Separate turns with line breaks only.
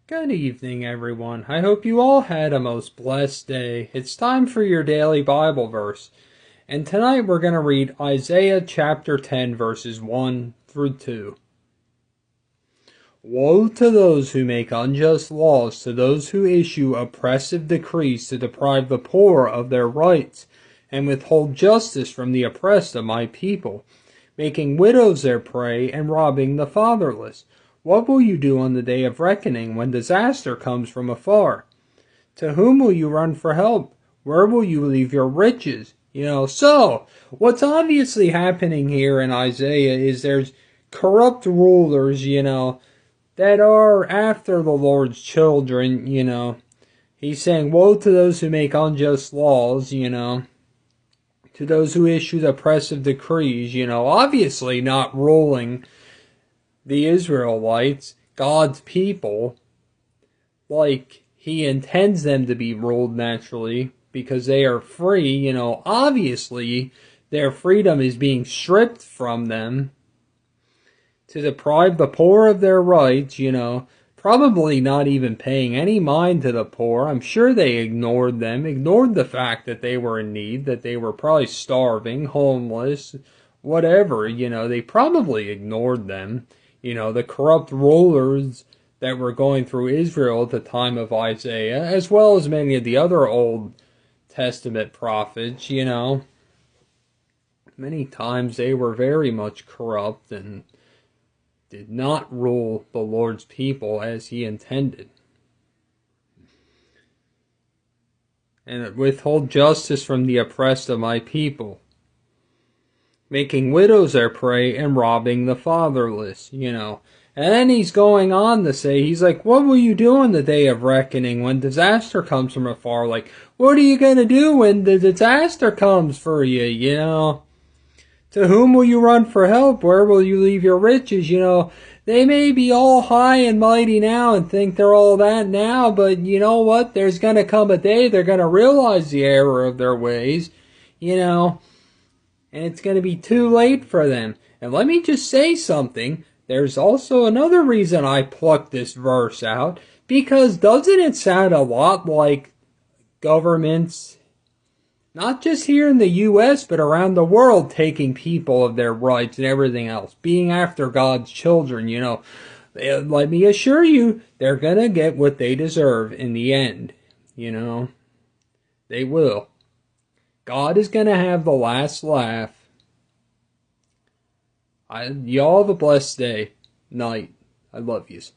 Good evening, everyone. I hope you all had a most blessed day. It's time for your daily Bible verse. And tonight we're going to read Isaiah chapter 10, verses 1 through 2. Woe to those who make unjust laws, to those who issue oppressive decrees to deprive the poor of their rights, and withhold justice from the oppressed of my people, making widows their prey and robbing the fatherless. What will you do on the day of reckoning when disaster comes from afar? To whom will you run for help? Where will you leave your riches? So what's obviously happening here in Isaiah is there's corrupt rulers, that are after the Lord's children, He's saying, woe to those who make unjust laws, to those who issue oppressive decrees, obviously not ruling the Israelites, God's people, like he intends them to be ruled naturally, because they are free. Obviously their freedom is being stripped from them to deprive the poor of their rights, probably not even paying any mind to the poor. I'm sure they ignored them, ignored the fact that they were in need, that they were probably starving, homeless, whatever, they probably ignored them. The corrupt rulers that were going through Israel at the time of Isaiah, as well as many of the other Old Testament prophets, many times they were very much corrupt and did not rule the Lord's people as he intended. And withhold justice from the oppressed of my people, making widows their prey and robbing the fatherless, And then he's going on to say, he's like, what will you do on the day of reckoning when disaster comes from afar? Like, what are you going to do when the disaster comes for you, To whom will you run for help? Where will you leave your riches? They may be all high and mighty now and think they're all that now, but you know what? There's going to come a day they're going to realize the error of their ways, and it's going to be too late for them. And let me just say something. There's also another reason I plucked this verse out, because doesn't it sound a lot like governments, not just here in the U.S., but around the world, taking people of their rights and everything else, being after God's children, Let me assure you, they're going to get what they deserve in the end, They will. God is going to have the last laugh. Y'all have a blessed day, night. I love yous.